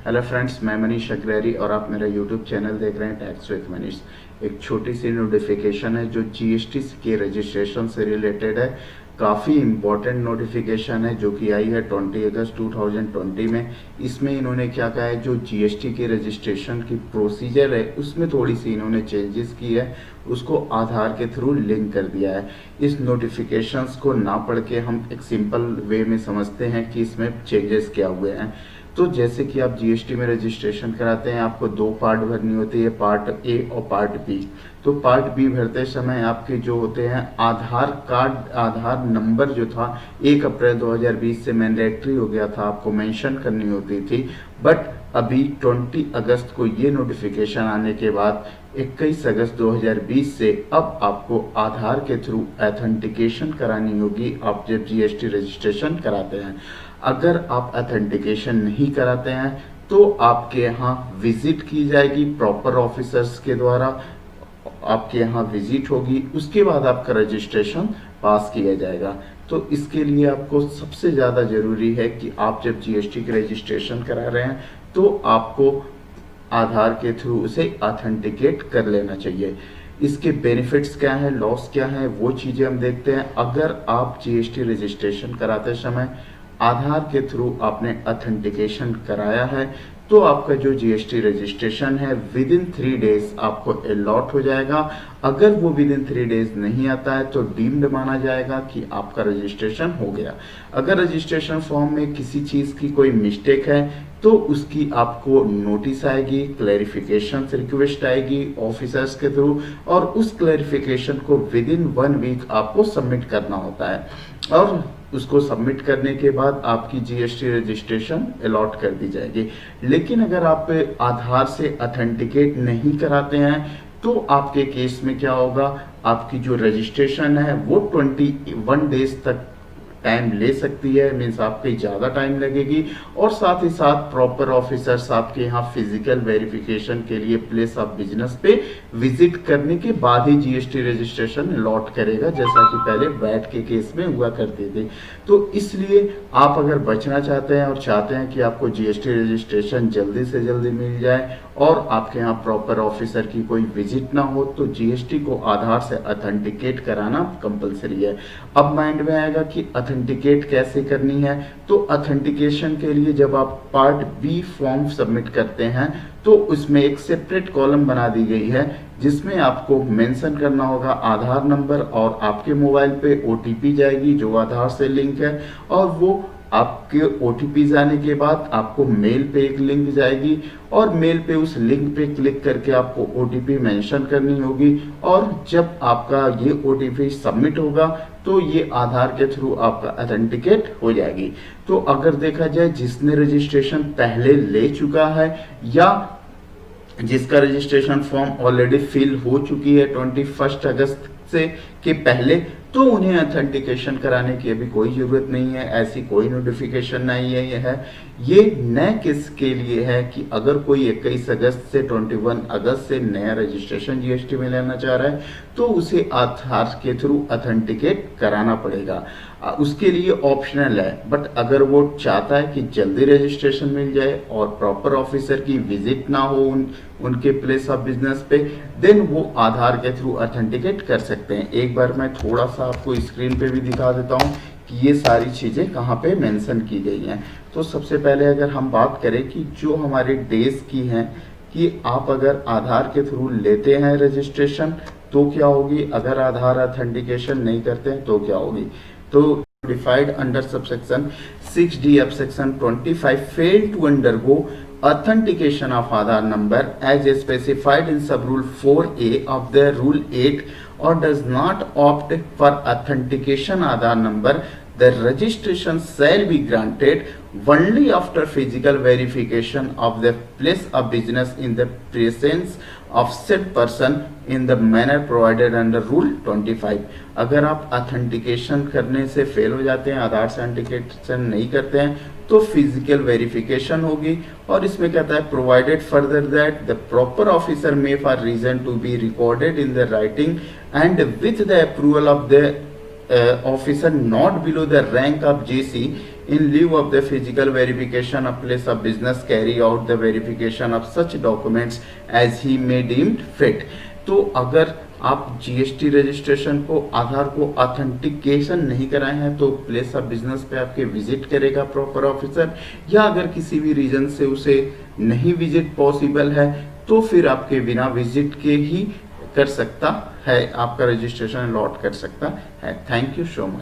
Hello friends, मैं मनीष अग्रहरी और आप मेरा यूट्यूब चैनल देख रहे हैं टैक्स विद मनीष। एक छोटी सी नोटिफिकेशन है जो जीएसटी के रजिस्ट्रेशन से रिलेटेड है। काफ़ी इम्पोर्टेंट नोटिफिकेशन है जो कि आई है 20 अगस्त 2020 में। इसमें इन्होंने क्या कहा है, जो जीएसटी के रजिस्ट्रेशन की प्रोसीजर है उसमें थोड़ी सी इन्होंने चेंजेस की है, उसको आधार के थ्रू लिंक कर दिया है। इस नोटिफिकेशंस को ना पढ़ के हम एक सिंपल वे में समझते हैं कि इसमें चेंजेस क्या हुए हैं। तो जैसे कि आप जीएसटी में रजिस्ट्रेशन कराते हैं, आपको दो पार्ट भरनी होती है, पार्ट ए और पार्ट बी। तो पार्ट बी भरते समय आपके जो होते हैं आधार कार्ड, आधार नंबर जो था 1 अप्रैल 2020 से मैंडेटरी हो गया था, आपको मेंशन करनी होती थी। बट अभी 20 अगस्त को ये नोटिफिकेशन आने के बाद 21 अगस्त 2020 से अब आपको आधार के थ्रू ऑथेंटिकेशन करानी होगी आप जब जीएसटी रजिस्ट्रेशन कराते हैं। अगर आप ऑथेंटिकेशन नहीं कराते हैं तो आपके यहाँ विजिट की जाएगी प्रॉपर ऑफिसर्स के द्वारा, आपके यहाँ विजिट होगी, उसके बाद आपका रजिस्ट्रेशन पास किया जाएगा। तो इसके लिए आपको सबसे ज़्यादा ज़रूरी है कि आप जब जीएसटी की रजिस्ट्रेशन करा रहे हैं तो आपको आधार के थ्रू उसे ऑथेंटिकेट कर लेना चाहिए। इसके बेनिफिट्स क्या हैं, लॉस क्या हैं, वो चीज़ें हम देखते हैं। अगर आप जीएसटी रजिस्ट्रेशन कराते समय आधार के थ्रू आपने ऑथेंटिकेशन कराया है तो आपका जो जीएसटी रजिस्ट्रेशन है विद इन 3 डेज आपको अलॉट हो जाएगा। अगर वो विद इन 3 डेज नहीं आता है तो डीम्ड माना जाएगा कि आपका रजिस्ट्रेशन हो गया। अगर रजिस्ट्रेशन फॉर्म में किसी चीज़ की कोई मिस्टेक है तो उसकी आपको नोटिस आएगी, क्लैरिफिकेशन रिक्वेस्ट आएगी ऑफिसर्स के थ्रू, और उस क्लैरिफिकेशन को विद इन 1 वीक आपको सबमिट करना होता है। और उसको सबमिट करने के बाद आपकी जीएसटी रजिस्ट्रेशन अलॉट कर दी जाएगी। लेकिन अगर आप आधार से ऑथेंटिकेट नहीं कराते हैं तो आपके केस में क्या होगा, आपकी जो रजिस्ट्रेशन है वो 21 डेज तक टाइम ले सकती है, मीन्स आपकी ज़्यादा टाइम लगेगी। और साथ ही साथ प्रॉपर ऑफिसर्स आपके यहाँ फिजिकल वेरिफिकेशन के लिए प्लेस ऑफ बिजनेस पे विजिट करने के बाद ही जीएसटी रजिस्ट्रेशन अलॉट करेगा, जैसा कि पहले वैट के केस में हुआ करते थे। तो इसलिए आप अगर बचना चाहते हैं और चाहते हैं कि आपको जीएसटी रजिस्ट्रेशन जल्दी से जल्दी मिल जाए और आपके यहाँ प्रॉपर ऑफिसर की कोई विजिट ना हो, तो जीएसटी को आधार से ऑथेंटिकेट कराना कंपलसरी है। अब माइंड में आएगा कि ऑथेंटिकेट कैसे करनी है। तो ऑथेंटिकेशन के लिए जब आप पार्ट बी फॉर्म सबमिट करते हैं तो उसमें एक सेपरेट कॉलम बना दी गई है जिसमें आपको मेंशन करना होगा आधार नंबर, और आपके मोबाइल पे ओटीपी जाएगी जो आधार से लिंक है, और वो आपके ओटीपी जाने के बाद आपको मेल पे एक लिंक जाएगी और मेल पे उस लिंक पे क्लिक करके आपको ओटीपी मेंशन करनी होगी। और जब आपका ये ओटीपी सबमिट होगा तो ये आधार के थ्रू आपका ऑथेंटिकेट हो जाएगी। तो अगर देखा जाए जिसने रजिस्ट्रेशन पहले ले चुका है या जिसका रजिस्ट्रेशन फॉर्म ऑलरेडी फिल हो चुकी है 21 अगस्त से के पहले, तो उन्हें ऑथेंटिकेशन कराने की अभी कोई ज़रूरत नहीं है। ऐसी कोई नोटिफिकेशन नहीं है। ये नए किसके लिए है कि अगर कोई 21 अगस्त से 21 अगस्त से नया रजिस्ट्रेशन जीएसटी में लेना चाह रहा है तो उसे आधार के थ्रू ऑथेंटिकेट कराना पड़ेगा। उसके लिए ऑप्शनल है, बट अगर वो चाहता है कि जल्दी रजिस्ट्रेशन मिल जाए और प्रॉपर ऑफिसर की विजिट ना हो उनके प्लेस ऑफ बिजनेस पे, देन वो आधार के थ्रू ऑथेंटिकेट कर सकते हैं। एक बार मैं थोड़ा सा आपको स्क्रीन पे भी दिखा देता हूँ कि ये सारी चीज़ें कहाँ पे मेंशन की गई हैं। तो सबसे पहले अगर हम बात करें कि जो हमारे डेज की हैं कि आप अगर आधार के थ्रू लेते हैं रजिस्ट्रेशन तो क्या होगी, अगर आधार ऑथेंटिकेशन नहीं करते हैं तो क्या होगी। तो defined under subsection 6D of section 25 fail to undergo authentication of Aadhaar number as specified in sub rule 4A of the rule 8 or does not opt for authentication Aadhaar number, the registration shall be granted only after physical verification of the place of business in the presence of said person in the manner provided under rule 25। अगर आप authentication करने से fail हो जाते हैं, आधार से authentication नहीं करते हैं, तो फिजिकल वेरिफिकेशन होगी। और इसमें कहता है provided further that the proper officer may for reason to be recorded in the writing and with the approval of the officer not below the rank of JC In lieu of the physical verification, a place of business carry out the verification of such documents as he may deemed fit. तो अगर आप GST registration को आधार को authentication नहीं कराए हैं तो place of business पे आपके विजिट करेगा प्रॉपर ऑफिसर, या अगर किसी भी रीजन से उसे नहीं विजिट पॉसिबल है तो फिर आपके बिना विजिट के ही कर सकता है, आपका रजिस्ट्रेशन लॉट कर सकता है। Thank you so much.